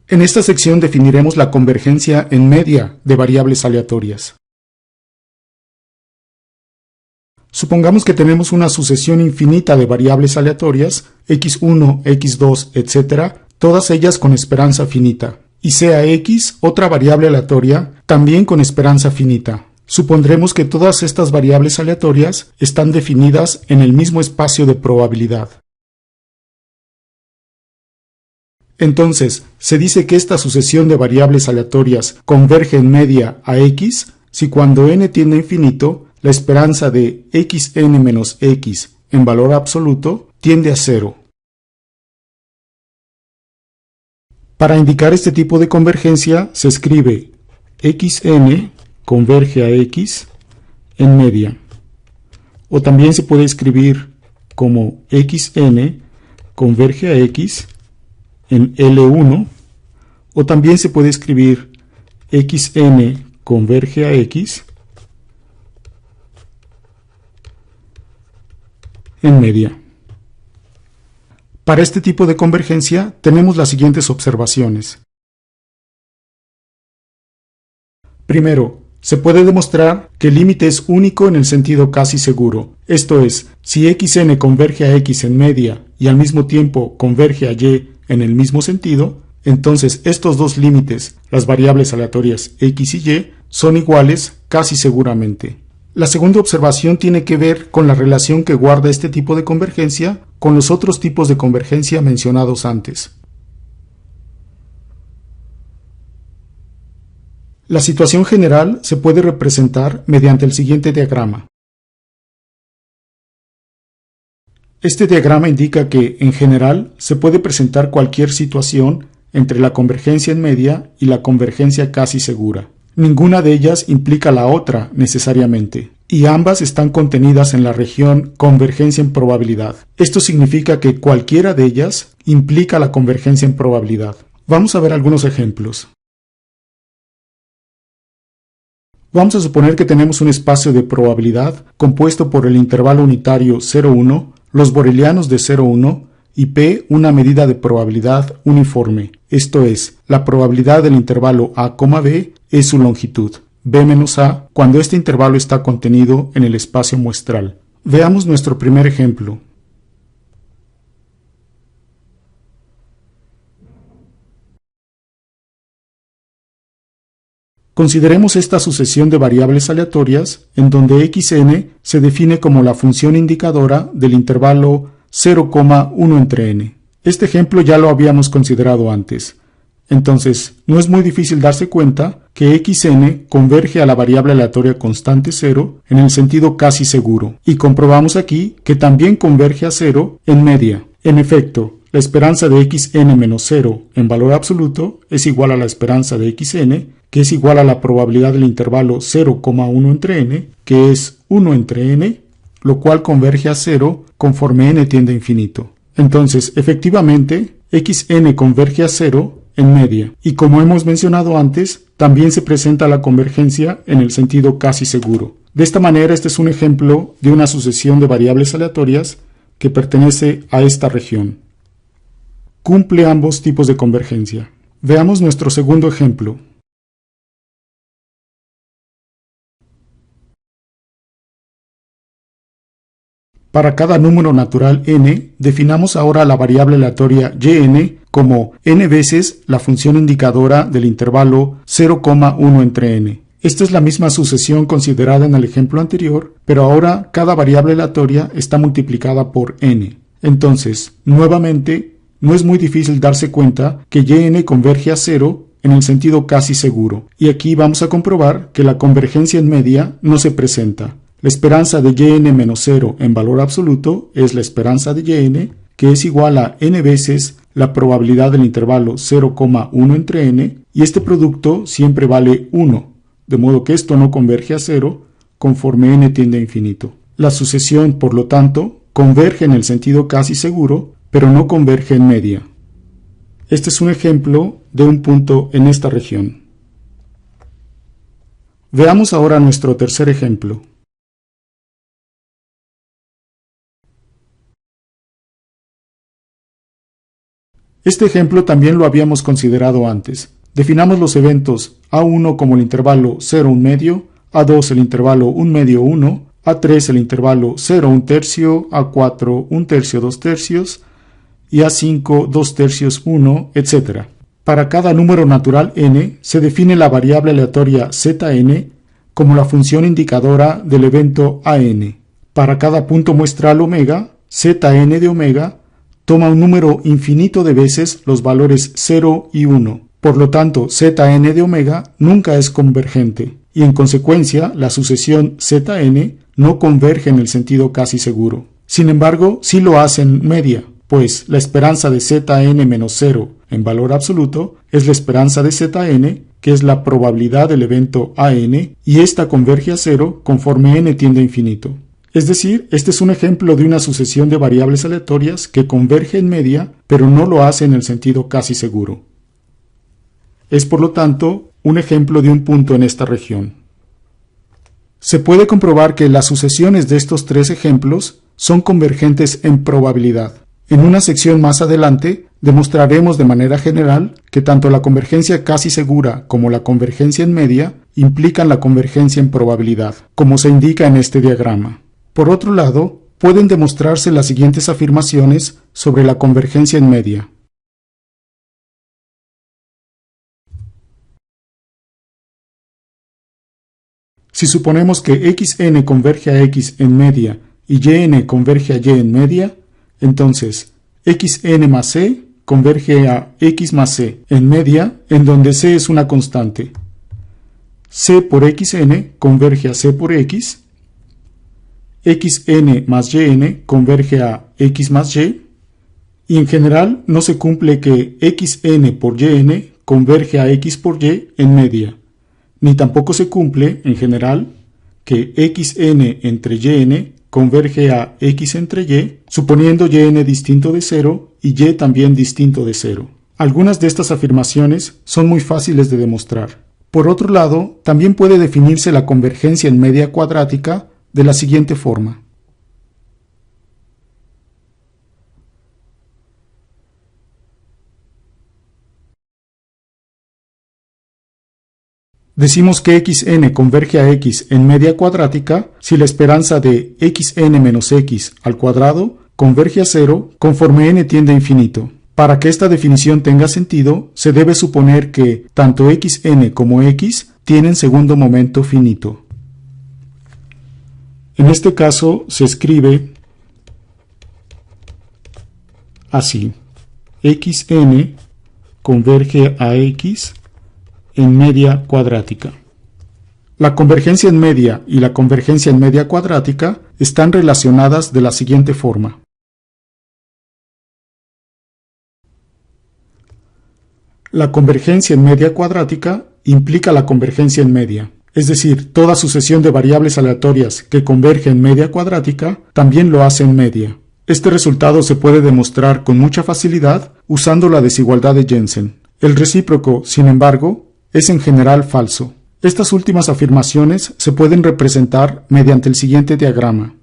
En esta sección definiremos la convergencia en media de variables aleatorias. Supongamos que tenemos una sucesión infinita de variables aleatorias, x1, x2, etc., todas ellas con esperanza finita, y sea x otra variable aleatoria también con esperanza finita. Supondremos que todas estas variables aleatorias están definidas en el mismo espacio de probabilidad. Entonces, se dice que esta sucesión de variables aleatorias converge en media a x si cuando n tiende a infinito, la esperanza de xn menos x en valor absoluto tiende a 0. Para indicar este tipo de convergencia se escribe xn converge a x en media. O también se puede escribir como xn converge a x en L1, o también se puede escribir xn converge a x en media. Para este tipo de convergencia tenemos las siguientes observaciones. Primero, se puede demostrar que el límite es único en el sentido casi seguro, esto es, si xn converge a x en media y al mismo tiempo converge a y en el mismo sentido, entonces estos dos límites, las variables aleatorias x y y, son iguales casi seguramente. La segunda observación tiene que ver con la relación que guarda este tipo de convergencia con los otros tipos de convergencia mencionados antes. La situación general se puede representar mediante el siguiente diagrama. Este diagrama indica que, en general, se puede presentar cualquier situación entre la convergencia en media y la convergencia casi segura. Ninguna de ellas implica la otra necesariamente, y ambas están contenidas en la región convergencia en probabilidad. Esto significa que cualquiera de ellas implica la convergencia en probabilidad. Vamos a ver algunos ejemplos. Vamos a suponer que tenemos un espacio de probabilidad compuesto por el intervalo unitario 0,1, los borelianos de 0,1 y P una medida de probabilidad uniforme, esto es, la probabilidad del intervalo A, B es su longitud, B menos A, cuando este intervalo está contenido en el espacio muestral. Veamos nuestro primer ejemplo. Consideremos esta sucesión de variables aleatorias en donde xn se define como la función indicadora del intervalo 0,1 entre n. Este ejemplo ya lo habíamos considerado antes. Entonces, no es muy difícil darse cuenta que xn converge a la variable aleatoria constante 0 en el sentido casi seguro, y comprobamos aquí que también converge a 0 en media. En efecto, la esperanza de xn menos 0 en valor absoluto es igual a la esperanza de xn, que es igual a la probabilidad del intervalo 0,1 entre n, que es 1 entre n, lo cual converge a 0 conforme n tiende a infinito. Entonces, efectivamente, xn converge a 0 en media, y como hemos mencionado antes, también se presenta la convergencia en el sentido casi seguro. De esta manera, este es un ejemplo de una sucesión de variables aleatorias que pertenece a esta región. Cumple ambos tipos de convergencia. Veamos nuestro segundo ejemplo. Para cada número natural n, definamos ahora la variable aleatoria yn como n veces la función indicadora del intervalo 0,1 entre n. Esta es la misma sucesión considerada en el ejemplo anterior, pero ahora cada variable aleatoria está multiplicada por n. Entonces, nuevamente, no es muy difícil darse cuenta que yn converge a 0 en el sentido casi seguro, y aquí vamos a comprobar que la convergencia en media no se presenta. La esperanza de yn menos 0 en valor absoluto es la esperanza de yn, que es igual a n veces la probabilidad del intervalo 0,1 entre n, y este producto siempre vale 1, de modo que esto no converge a 0 conforme n tiende a infinito. La sucesión, por lo tanto, converge en el sentido casi seguro, pero no converge en media. Este es un ejemplo de un punto en esta región. Veamos ahora nuestro tercer ejemplo. Este ejemplo también lo habíamos considerado antes. Definamos los eventos A1 como el intervalo 0, 1 medio, A2 el intervalo 1 medio, 1, A3 el intervalo 0, 1 tercio, A4 1 tercio, 2 tercios y A5 2 tercios, 1, etc. Para cada número natural n se define la variable aleatoria zn como la función indicadora del evento an. Para cada punto muestral omega, zn de omega toma un número infinito de veces los valores 0 y 1. Por lo tanto, Zn de omega nunca es convergente, y en consecuencia la sucesión Zn no converge en el sentido casi seguro. Sin embargo, sí lo hace en media, pues la esperanza de Zn menos 0 en valor absoluto es la esperanza de Zn, que es la probabilidad del evento an, y esta converge a 0 conforme n tiende a infinito. Es decir, este es un ejemplo de una sucesión de variables aleatorias que converge en media, pero no lo hace en el sentido casi seguro. Es por lo tanto un ejemplo de un punto en esta región. Se puede comprobar que las sucesiones de estos tres ejemplos son convergentes en probabilidad. En una sección más adelante demostraremos de manera general que tanto la convergencia casi segura como la convergencia en media implican la convergencia en probabilidad, como se indica en este diagrama. Por otro lado, pueden demostrarse las siguientes afirmaciones sobre la convergencia en media. Si suponemos que xn converge a x en media y yn converge a y en media, entonces xn más c converge a x más c en media, en donde c es una constante. C por xn converge a c por x, xn más yn converge a x más y, y en general no se cumple que xn por yn converge a x por y en media. Ni tampoco se cumple, en general, que xn entre yn converge a x entre y, suponiendo yn distinto de 0 y y también distinto de 0. Algunas de estas afirmaciones son muy fáciles de demostrar. Por otro lado, también puede definirse la convergencia en media cuadrática de la siguiente forma. Decimos que xn converge a x en media cuadrática si la esperanza de xn menos x al cuadrado converge a 0 conforme n tiende a infinito. Para que esta definición tenga sentido, se debe suponer que tanto xn como x tienen segundo momento finito. En este caso se escribe así: xn converge a x en media cuadrática. La convergencia en media y la convergencia en media cuadrática están relacionadas de la siguiente forma. La convergencia en media cuadrática implica la convergencia en media, es decir, toda sucesión de variables aleatorias que converge en media cuadrática también lo hace en media. Este resultado se puede demostrar con mucha facilidad usando la desigualdad de Jensen. El recíproco, sin embargo, es en general falso. Estas últimas afirmaciones se pueden representar mediante el siguiente diagrama.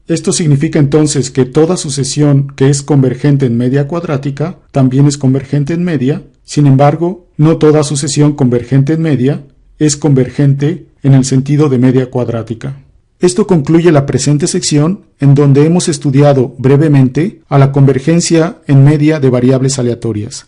Esto significa entonces que toda sucesión que es convergente en media cuadrática también es convergente en media. Sin embargo, no toda sucesión convergente en media es convergente en el sentido de media cuadrática. Esto concluye la presente sección, en donde hemos estudiado brevemente a la convergencia en media de variables aleatorias.